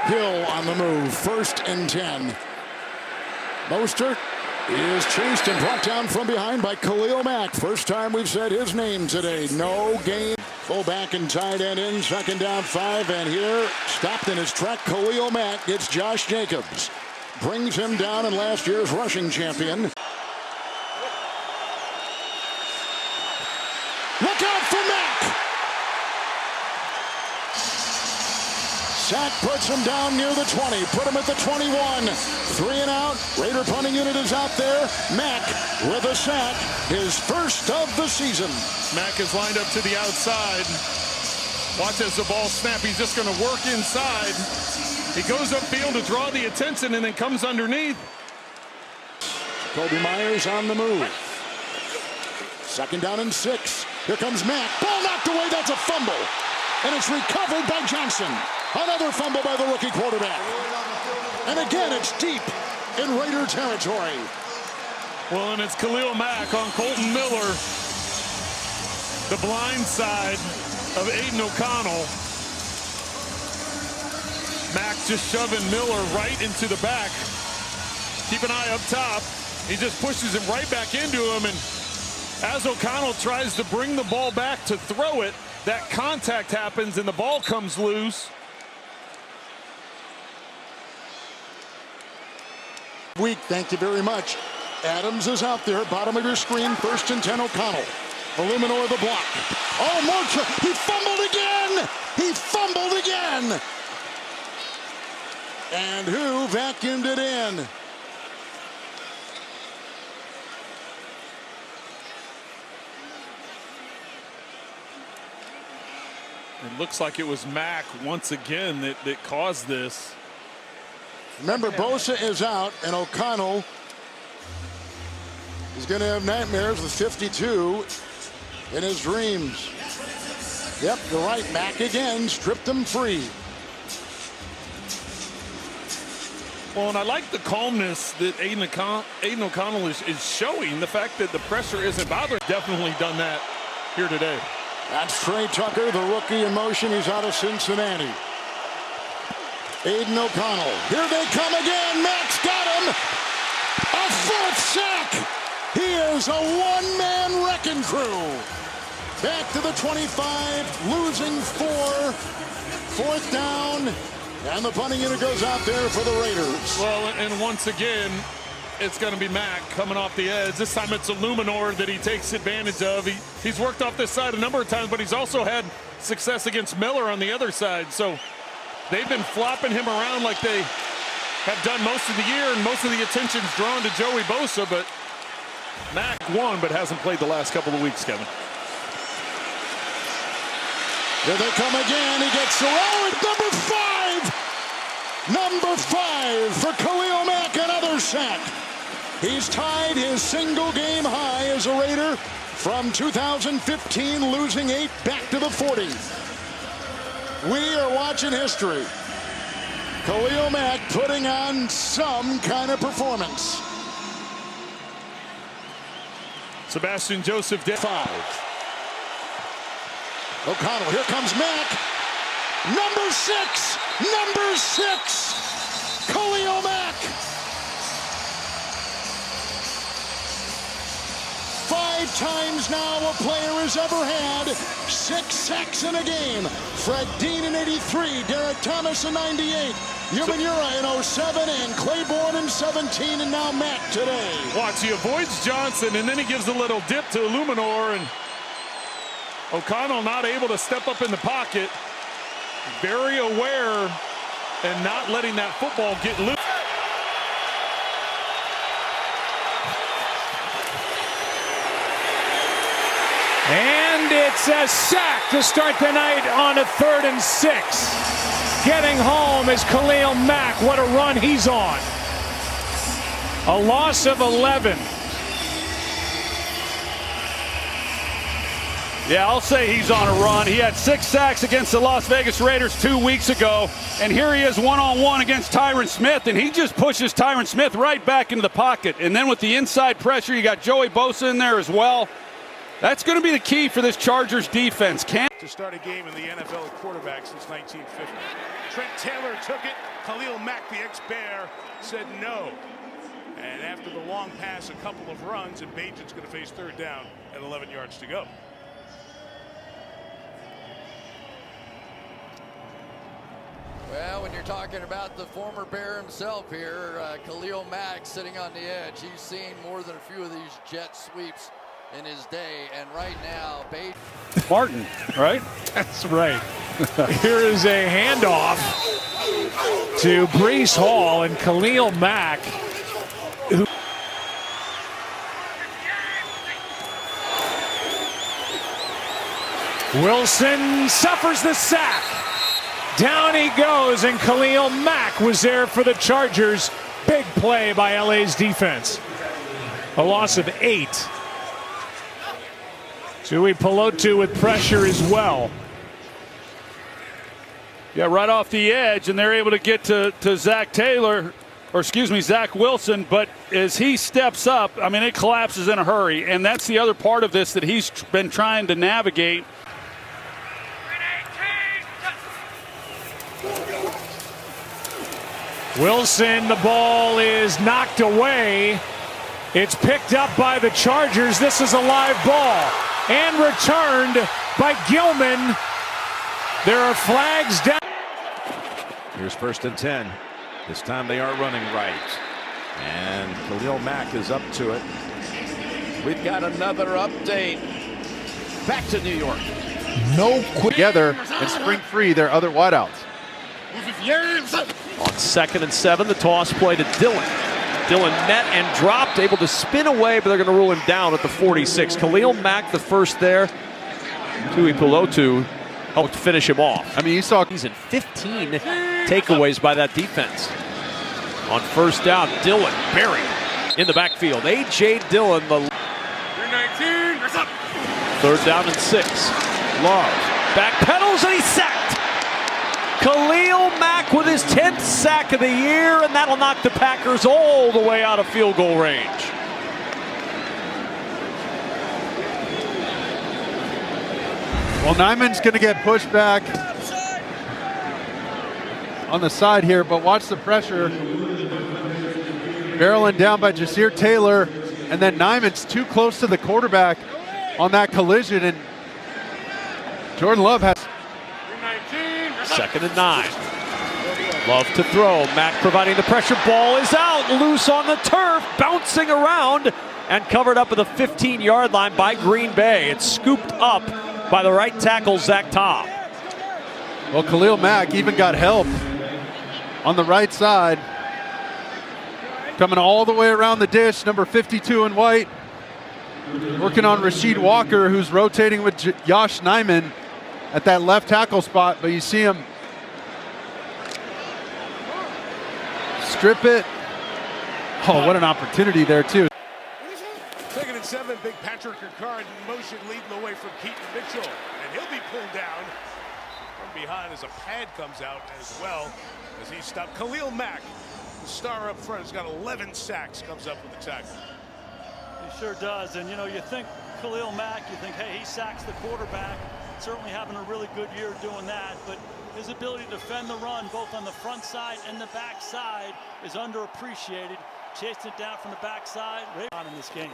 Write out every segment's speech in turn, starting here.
Hill on the move, 1st and 10. Mostert is chased and brought down from behind by Khalil Mack. First time we've said his name today. No gain. Fullback and tight end in, 2nd down 5, and here, stopped in his track, Khalil Mack gets Josh Jacobs. Brings him down in last year's rushing champion. Look out for Mack! Sack puts him down near the 20, put him at the 21. 3 and out, Raider punting unit is out there. Mack with a sack, his first of the season. Mack is lined up to the outside. Watch as the ball snaps, he's just gonna work inside. He goes upfield to draw the attention and then comes underneath. Kobe Myers on the move. 2nd down and 6. Here comes Mack. Ball knocked away, that's a fumble. And it's recovered by Johnson. Another fumble by the rookie quarterback. And again, it's deep in Raider territory. Well, and it's Khalil Mack on Colton Miller. The blind side of Aiden O'Connell. Mack just shoving Miller right into the back. Keep an eye up top. He just pushes him right back into him, and as O'Connell tries to bring the ball back to throw it, that contact happens and the ball comes loose. Weak, thank you very much. Adams is out there, bottom of your screen, 1st and 10 O'Connell. Illuminor the block. Oh, Marcha, he fumbled again! He fumbled again! And who vacuumed it in? It looks like it was Mack once again that caused this. Remember, Bosa is out, and O'Connell is going to have nightmares with 52 in his dreams. Yep, you're right. Mack again stripped him free. Well, and I like the calmness that Aiden O'Connell is showing. The fact that the pressure isn't bothering. Definitely done that here today. That's Trey Tucker, the rookie in motion. He's out of Cincinnati. Aiden O'Connell. Here they come again. Mack's got him. A 4th sack. He is a one-man wrecking crew. Back to the 25, losing 4. 4th down, and the punting unit goes out there for the Raiders. Well, and once again, it's going to be Mack coming off the edge. This time it's Illuminor that he takes advantage of. He's worked off this side a number of times, but he's also had success against Miller on the other side. So they've been flopping him around like they have done most of the year, and most of the attention's drawn to Joey Bosa, but Mack won, but hasn't played the last couple of weeks, Kevin. Here they come again. He gets around. Number 5. Number 5 for Khalil Mack, another sack. He's tied his single game high as a Raider from 2015, losing 8 back to the 40. We are watching history. Khalil Mack putting on some kind of performance. Sebastian Joseph 5. O'Connell, here comes Mack. Number 6. Number 6. Khalil Mack. 5 times now a player has ever had 6 sacks in a game. Fred Dean in 83, Derek Thomas in 98, Umanura in 07, and Claiborne in 17, and now Mack today. Watch, he avoids Johnson, and then he gives a little dip to Illuminor, and O'Connell not able to step up in the pocket. Very aware and not letting that football get loose. And it's a sack to start the night on a 3rd and 6. Getting home is Khalil Mack. What a run he's on. A loss of 11. Yeah, I'll say he's on a run. He had 6 sacks against the Las Vegas Raiders 2 weeks ago, and here he is one-on-one against Tyron Smith, and he just pushes Tyron Smith right back into the pocket. And then with the inside pressure, you got Joey Bosa in there as well. That's going to be the key for this Chargers defense. To start a game in the NFL at quarterback since 1950. Trent Taylor took it. Khalil Mack, the ex-Bear, said no. And after the long pass, a couple of runs, and Bajan's going to face third down at 11 yards to go. Well, when you're talking about the former Bear himself here, Khalil Mack sitting on the edge, he's seen more than a few of these jet sweeps in his day, and right now, Martin, right? That's right. Here is a handoff to Breece Hall and Khalil Mack. Wilson suffers the sack. Down he goes, and Khalil Mack was there for the Chargers. Big play by LA's defense. A loss of 8. Tui Pelotu with pressure as well. Yeah, right off the edge, and they're able to get to Zach Wilson, but as he steps up, I mean, it collapses in a hurry, and that's the other part of this that he's been trying to navigate. Wilson, the ball is knocked away. It's picked up by the Chargers. This is a live ball and returned by Gilman. There are flags down. Here's 1st and 10. This time they are running right. And Khalil Mack is up to it. We've got another update. Back to New York. Together and spring free their other wideouts. On 2nd and 7, the toss play to Dillon. Dillon met and dropped, able to spin away, but they're going to rule him down at the 46. Khalil Mack, the first there. Tui Pelotu helped finish him off. I mean, you saw he's in 15 takeaways by that defense. On 1st down, Dillon buried in the backfield. A.J. Dillon, the 3rd down and 6. Love back pedals, and he's sacked. Khalil Mack with his 10th sack of the year, and that'll knock the Packers all the way out of field goal range. Well, Nyman's going to get pushed back on the side here, but watch the pressure. Barreling down by Jasir Taylor, and then Nyman's too close to the quarterback on that collision, and Jordan Love has 2nd and 9. Love to throw. Mack providing the pressure. Ball is out. Loose on the turf. Bouncing around and covered up at the 15-yard line by Green Bay. It's scooped up by the right tackle, Zach Tom. Well, Khalil Mack even got help on the right side. Coming all the way around the dish, number 52 in white. Working on Rasheed Walker, who's rotating with Josh Nyman at that left tackle spot, but you see him strip it. Oh, what an opportunity there, too. 2nd and 7, big Patrick Ricard in motion leading the way from Keaton Mitchell. And he'll be pulled down from behind as a pad comes out as well as he stopped. Khalil Mack, the star up front, has got 11 sacks, comes up with the tackle. He sure does. And, you know, you think Khalil Mack, you think, hey, he sacks the quarterback. Certainly having a really good year doing that, but his ability to defend the run both on the front side and the back side is underappreciated. Chasing it down from the back side, on in this game.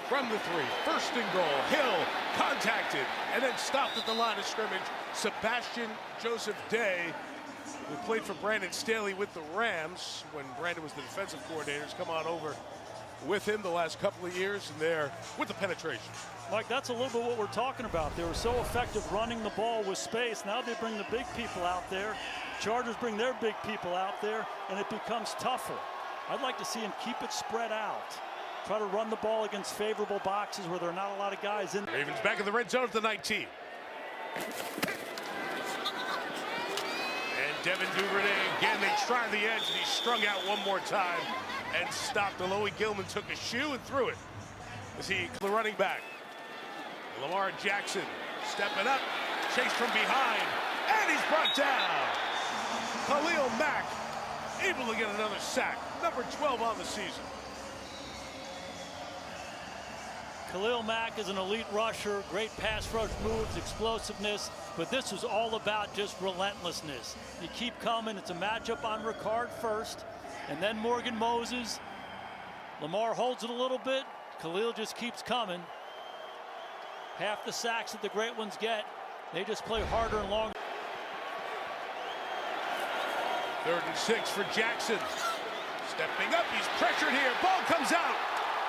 From the 3, 1st and goal, Hill contacted and then stopped at the line of scrimmage. Sebastian Joseph Day, who played for Brandon Staley with the Rams when Brandon was the defensive coordinator, has come on over with him the last couple of years, and there with the penetration. Mike, that's a little bit what we're talking about. They were so effective running the ball with space. Now they bring the big people out there. Chargers bring their big people out there, and it becomes tougher. I'd like to see him keep it spread out. Try to run the ball against favorable boxes where there are not a lot of guys in. Ravens back in the red zone at the 19. And Devin Duvernay, again, they try the edge, and he strung out one more time and stopped. Alohi Gilman took a shoe and threw it as he, the running back. Lamar Jackson stepping up, chased from behind, and he's brought down. Khalil Mack able to get another sack, number 12 on the season. Khalil Mack is an elite rusher, great pass rush moves, explosiveness, but this was all about just relentlessness. You keep coming. It's a matchup on Ricard first, and then Morgan Moses. Lamar holds it a little bit. Khalil just keeps coming. Half the sacks that the great ones get, they just play harder and longer. 3rd and 6 for Jackson. Stepping up, he's pressured here. Ball comes out.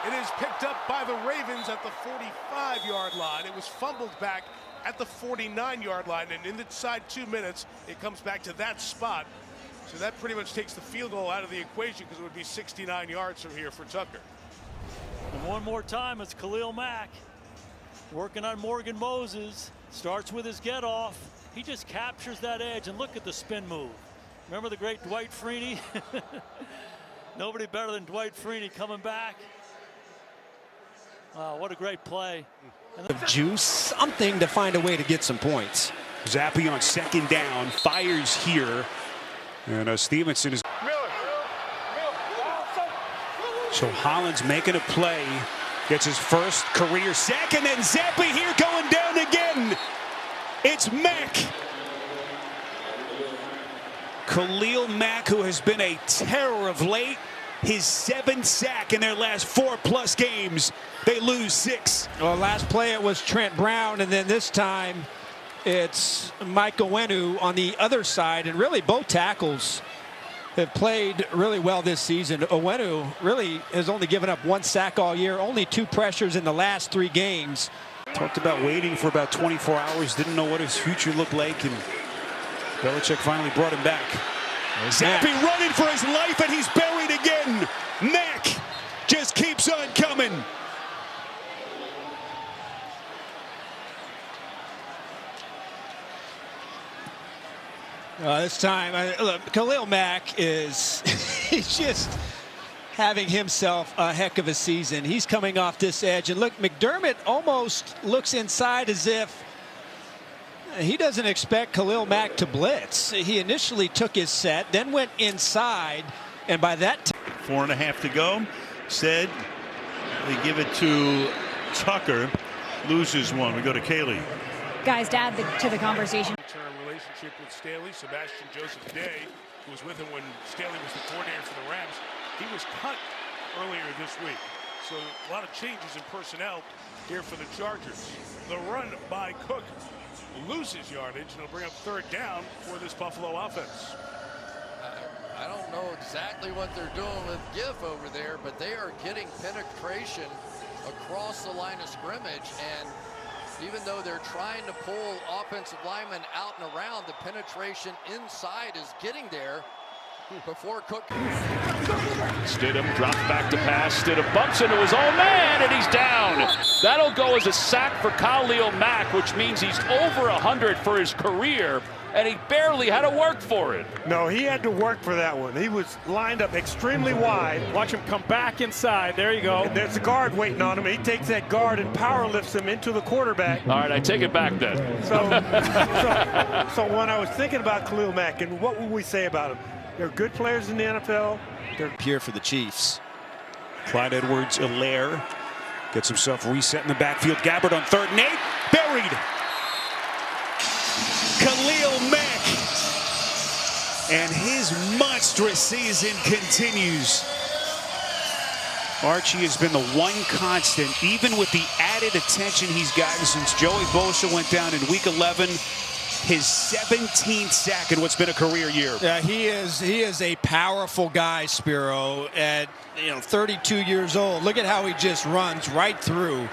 It is picked up by the Ravens at the 45-yard line. It was fumbled back at the 49-yard line, and inside 2 minutes, it comes back to that spot. So that pretty much takes the field goal out of the equation because it would be 69 yards from here for Tucker. And one more time, it's Khalil Mack working on Morgan Moses. Starts with his get off. He just captures that edge, and look at the spin move. Remember the great Dwight Freeney? Nobody better than Dwight Freeney coming back. Wow, what a great play. Of juice, something to find a way to get some points. Zappi on 2nd down, fires here. And Stevenson is. So Hollins making a play, gets his first career sack, and then Zappi here going down again. It's Mack. Khalil Mack, who has been a terror of late, his 7th sack in their last 4+ games. They lose 6. Well, last play it was Trent Brown, and then this time it's Mike Owenu on the other side, and really both tackles have played really well this season. Owenu really has only given up 1 sack all year, only 2 pressures in the last 3 games. Talked about waiting for about 24 hours, didn't know what his future looked like, and Belichick finally brought him back. Zappi running for his life, and he's buried again. Mack just keeps on coming. This time, look, Khalil Mack is he's just having himself a heck of a season. He's coming off this edge, and look, McDermott almost looks inside as if he doesn't expect Khalil Mack to blitz. He initially took his set, then went inside, and by that time... 4.5 to go. Said they give it to Tucker. Loses one. We go to Kaylee. Guys, to add to the conversation. Term relationship with Staley, Sebastian Joseph Day, who was with him when Staley was the coordinator for the Rams. He was cut earlier this week. So a lot of changes in personnel here for the Chargers. The run by Cook loses yardage, and it'll bring up 3rd down for this Buffalo offense. I don't know exactly what they're doing with Giff over there, but they are getting penetration across the line of scrimmage, and even though they're trying to pull offensive linemen out and around, the penetration inside is getting there before Cook. Stidham drops back to pass. Stidham bumps into his own man, and he's down. That'll go as a sack for Khalil Mack, which means he's over 100 for his career, and he barely had to work for it. No, he had to work for that one. He was lined up extremely wide. Watch him come back inside. There you go. And there's a guard waiting on him. He takes that guard and power lifts him into the quarterback. All right, I take it back then. So when I was thinking about Khalil Mack, and what would we say about him? They're good players in the NFL. They're here for the Chiefs. Clyde Edwards-Helaire gets himself reset in the backfield. Gabbard on 3rd and 8. Buried. Khalil Mack. And his monstrous season continues. Archie has been the one constant, even with the added attention he's gotten since Joey Bosa went down in Week 11. His 17th sack in what's been a career year. Yeah, he is a powerful guy, Spiro. At 32 years old, look at how he just runs right through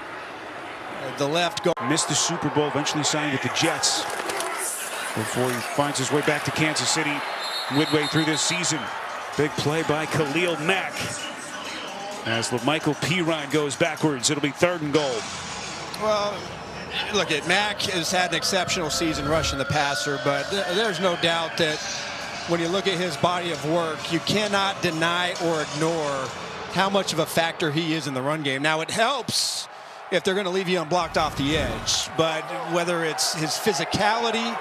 the left guard. Missed the Super Bowl, eventually signed with the Jets before he finds his way back to Kansas City midway through this season. Big play by Khalil Mack. As LaMichael Pirine goes backwards, it'll be 3rd and goal. Well, look, Mack has had an exceptional season rushing the passer, but there's no doubt that when you look at his body of work, you cannot deny or ignore how much of a factor he is in the run game. Now, it helps if they're going to leave you unblocked off the edge, but whether it's his physicality,